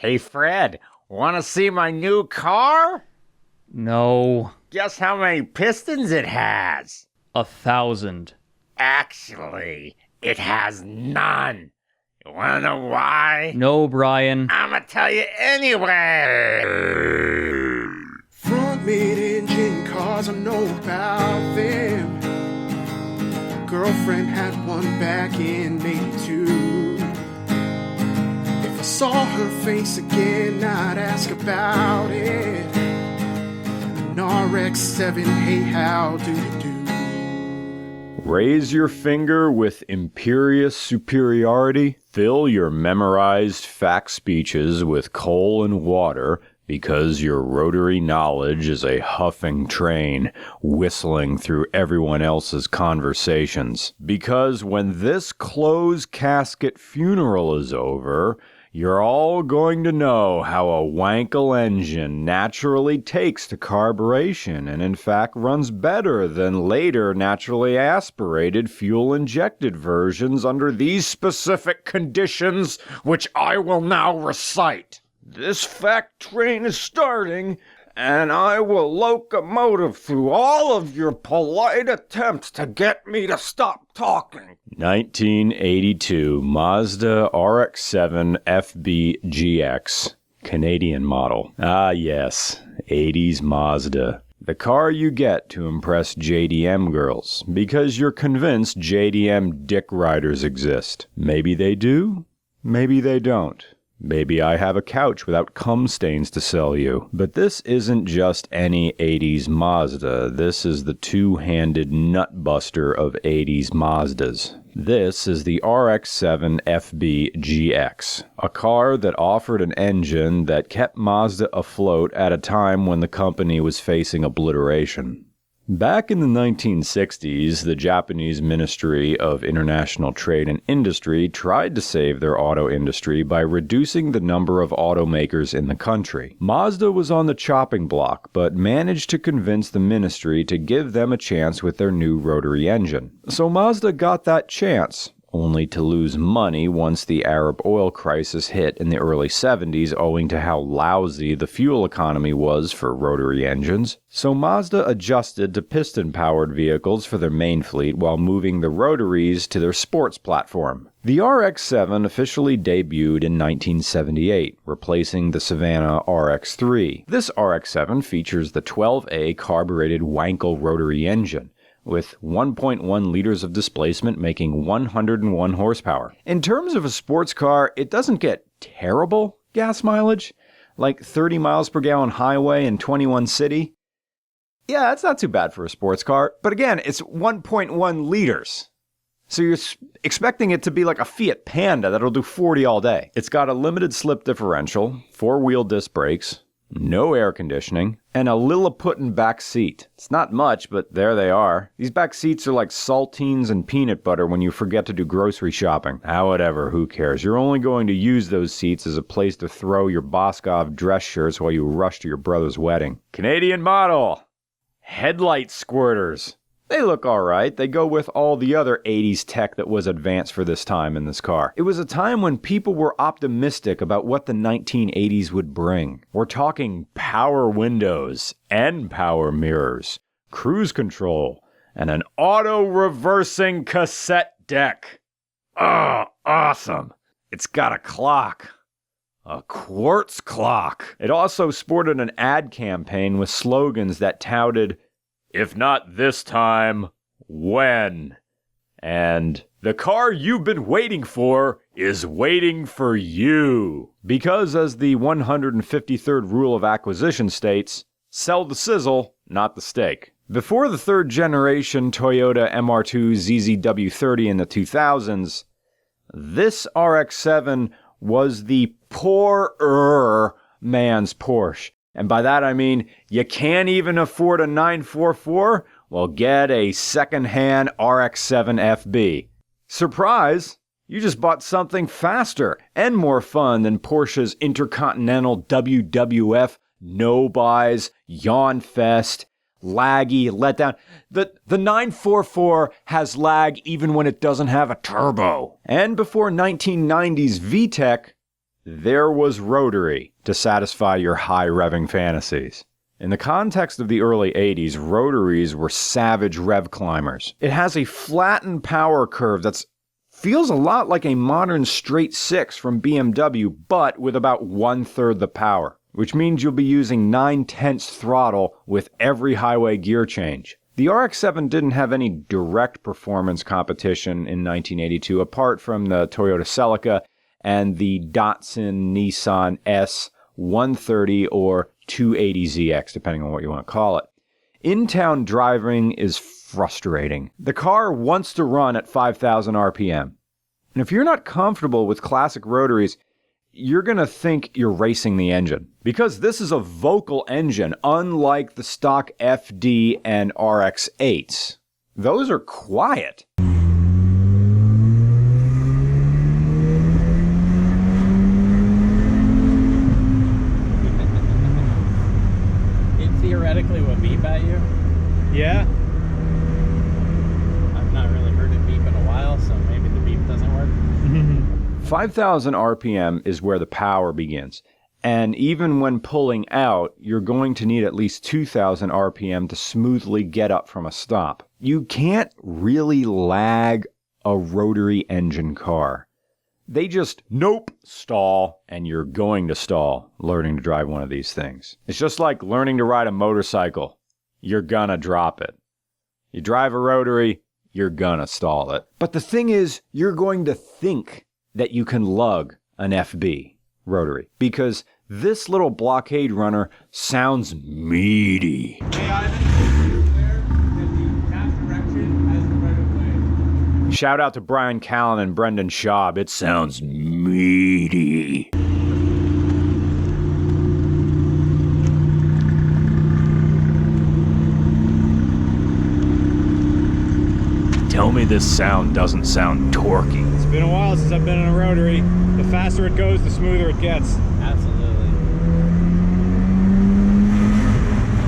Hey, Fred, want to see my new car? No. Guess how many pistons it has? 1,000. Actually, it has none. You want to know why? No, Brian. I'm going to tell you anyway. Front-mid engine cars, I know about them. My girlfriend had one back in '82. If I saw her face again, I'd ask about it. An RX-7, hey, how do you do? Raise your finger with imperious superiority. Fill your memorized fact speeches with coal and water, because your Rotary knowledge is a huffing train whistling through everyone else's conversations. Because when this closed casket funeral is over, you're all going to know how a Wankel engine naturally takes to carburation and in fact runs better than later naturally aspirated fuel-injected versions under these specific conditions, which I will now recite. This fact train is starting, and I will locomotive through all of your polite attempts to get me to stop talking. 1982 Mazda RX-7 FB-GX, Canadian model. Ah yes, 80s Mazda. The car you get to impress JDM girls, because you're convinced JDM dick riders exist. Maybe they do, maybe they don't. Maybe I have a couch without cum stains to sell you. But this isn't just any 80s Mazda. This is the two-handed nutbuster of 80s Mazdas. This is the RX-7 FB-GX, a car that offered an engine that kept Mazda afloat at a time when the company was facing obliteration. Back in the 1960s, the Japanese Ministry of International Trade and Industry tried to save their auto industry by reducing the number of automakers in the country. Mazda was on the chopping block, but managed to convince the ministry to give them a chance with their new rotary engine. So Mazda got that chance, only to lose money once the Arab oil crisis hit in the early 70s owing to how lousy the fuel economy was for rotary engines. So Mazda adjusted to piston-powered vehicles for their main fleet while moving the rotaries to their sports platform. The RX-7 officially debuted in 1978, replacing the Savannah RX-3. This RX-7 features the 12A carbureted Wankel rotary engine, with 1.1 liters of displacement making 101 horsepower. In terms of a sports car, it doesn't get terrible gas mileage, like 30 miles per gallon highway and 21 city. Yeah, that's not too bad for a sports car, but again, it's 1.1 liters. So you're expecting it to be like a Fiat Panda that'll do 40 all day. It's got a limited slip differential, 4-wheel disc brakes, no air conditioning, and a Lilliputian back seat. It's not much, but there they are. These back seats are like saltines and peanut butter when you forget to do grocery shopping. Ah, whatever, who cares? You're only going to use those seats as a place to throw your Boscov dress shirts while you rush to your brother's wedding. Canadian model! Headlight squirters. They look alright. They go with all the other 80s tech that was advanced for this time in this car. It was a time when people were optimistic about what the 1980s would bring. We're talking power windows and power mirrors, cruise control, and an auto-reversing cassette deck. Oh, awesome. It's got a clock. A quartz clock. It also sported an ad campaign with slogans that touted, "If not this time, when?" And "The car you've been waiting for is waiting for you." Because as the 153rd rule of acquisition states, sell the sizzle, not the steak. Before the third generation Toyota MR2 ZZW30 in the 2000s, this RX-7 was the poorer man's Porsche. And by that I mean, you can't even afford a 944? Well, get a second-hand RX-7 FB. Surprise! You just bought something faster and more fun than Porsche's Intercontinental WWF, no-buys, yawn-fest, laggy, letdown. The 944 has lag even when it doesn't have a turbo. And before 1990's VTEC, there was Rotary to satisfy your high revving fantasies. In the context of the early 80s, Rotaries were savage rev climbers. It has a flattened power curve that feels a lot like a modern straight six from BMW, but with about 1/3 the power, which means you'll be using 9/10 throttle with every highway gear change. The RX-7 didn't have any direct performance competition in 1982, apart from the Toyota Celica and the Datsun Nissan S130 or 280ZX, depending on what you want to call it. In-town driving is frustrating. The car wants to run at 5,000 RPM. And if you're not comfortable with classic Rotaries, you're going to think you're racing the engine. Because this is a vocal engine, unlike the stock FD and RX-8s. Those are quiet. Theoretically would beep at you. Yeah? I've not really heard it beep in a while, so maybe the beep doesn't work. 5,000 RPM is where the power begins. And even when pulling out, you're going to need at least 2,000 RPM to smoothly get up from a stop. You can't really lag a rotary engine car. They just, nope, stall, and you're going to stall learning to drive one of these things. It's just like learning to ride a motorcycle. You're gonna drop it. You drive a rotary, you're gonna stall it. But the thing is, you're going to think that you can lug an FB rotary, because this little blockade runner sounds meaty. Hey, Ivan, where the cast direction as the right of way. Shout out to Brian Callen and Brendan Schaub. It sounds meaty. Tell me this sound doesn't sound torquey. It's been a while since I've been in a rotary. The faster it goes, the smoother it gets. Absolutely.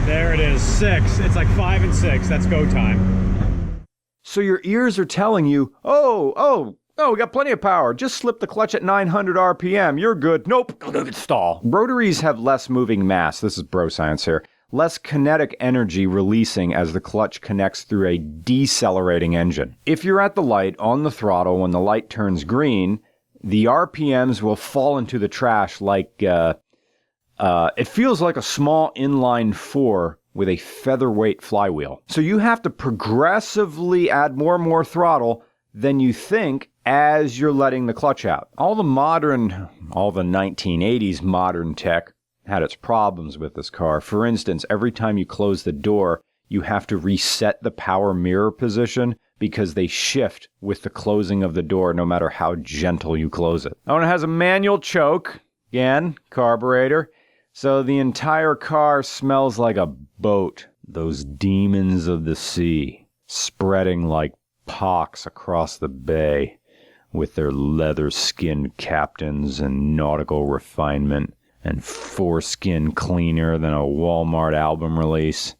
There it is, 6. It's like 5 and 6. That's go time. So your ears are telling you, oh, we got plenty of power. Just slip the clutch at 900 RPM. You're good. Nope, stall. Rotaries have less moving mass. This is bro science here. Less kinetic energy releasing as the clutch connects through a decelerating engine. If you're at the light on the throttle when the light turns green, the RPMs will fall into the trash like, it feels like a small inline 4 with a featherweight flywheel. So you have to progressively add more and more throttle than you think as you're letting the clutch out. All the 1980s modern tech had its problems with this car. For instance, every time you close the door, you have to reset the power mirror position because they shift with the closing of the door no matter how gentle you close it. Oh, and it has a manual choke. Again, carburetor. So the entire car smells like a boat. Those demons of the sea, spreading like pox across the bay with their leather-skinned captains and nautical refinement and foreskin cleaner than a Walmart album release.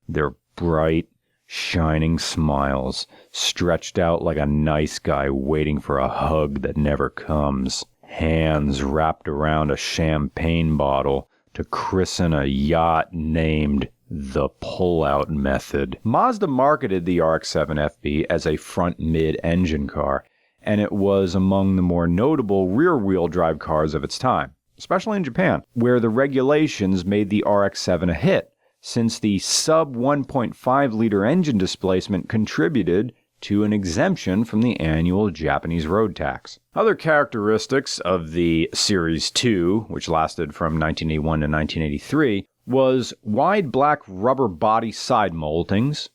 Their bright, shining smiles stretched out like a nice guy waiting for a hug that never comes. Hands wrapped around a champagne bottle to christen a yacht named the Pullout Method. Mazda marketed the RX-7 FB as a front-mid engine car, and it was among the more notable rear-wheel drive cars of its time, especially in Japan, where the regulations made the RX-7 a hit, since the sub 1.5-liter engine displacement contributed to an exemption from the annual Japanese road tax. Other characteristics of the Series 2, which lasted from 1981 to 1983, was wide black rubber body side moldings,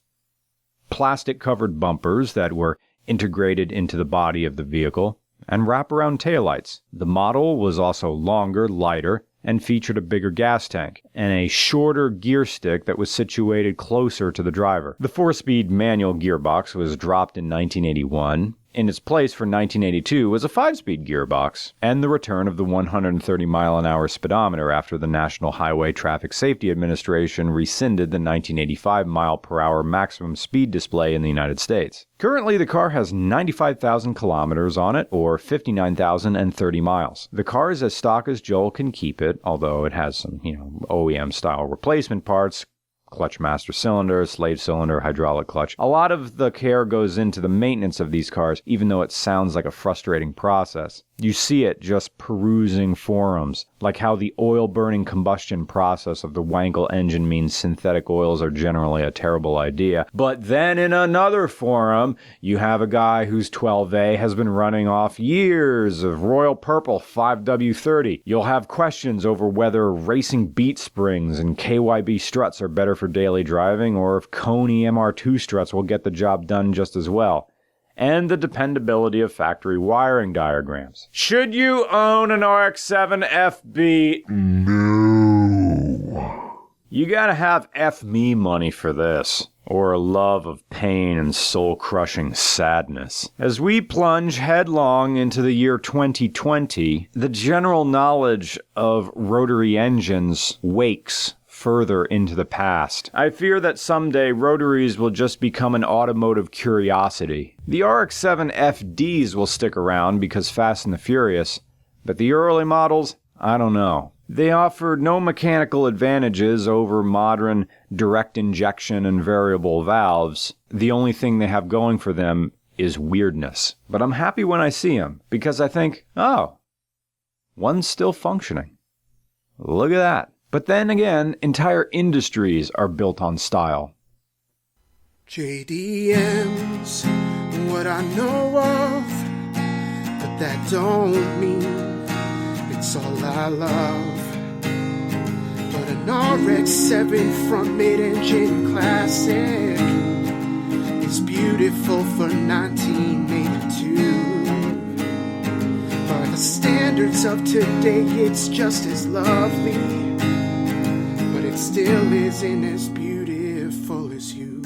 plastic-covered bumpers that were integrated into the body of the vehicle, and wraparound taillights. The model was also longer, lighter, and featured a bigger gas tank, and a shorter gear stick that was situated closer to the driver. The 4-speed manual gearbox was dropped in 1981, In its place for 1982 was a 5-speed gearbox, and the return of the 130-mile-an-hour speedometer after the National Highway Traffic Safety Administration rescinded the 1985 mile-per-hour maximum speed display in the United States. Currently, the car has 95,000 kilometers on it, or 59,030 miles. The car is as stock as Joel can keep it, although it has some, OEM-style replacement parts, clutch master cylinder, slave cylinder, hydraulic clutch. A lot of the care goes into the maintenance of these cars, even though it sounds like a frustrating process. You see it just perusing forums, like how the oil-burning combustion process of the Wankel engine means synthetic oils are generally a terrible idea. But then in another forum, you have a guy whose 12A has been running off years of Royal Purple 5W30. You'll have questions over whether racing beat springs and KYB struts are better for daily driving, or if Coney MR2 struts will get the job done just as well. And the dependability of factory wiring diagrams. Should you own an RX-7 FB? No. You gotta have F-me money for this, or a love of pain and soul-crushing sadness. As we plunge headlong into the year 2020, the general knowledge of rotary engines wakes further into the past. I fear that someday rotaries will just become an automotive curiosity. The RX-7 FDs will stick around because Fast and the Furious, but the early models, I don't know. They offered no mechanical advantages over modern direct injection and variable valves. The only thing they have going for them is weirdness. But I'm happy when I see them, because I think, oh, one's still functioning. Look at that. But then again, entire industries are built on style. JDM's what I know of, but that don't mean it's all I love. But an RX-7 front mid-engine classic is beautiful for 1982. By the standards of today, it's just as lovely, but it still isn't as beautiful as you.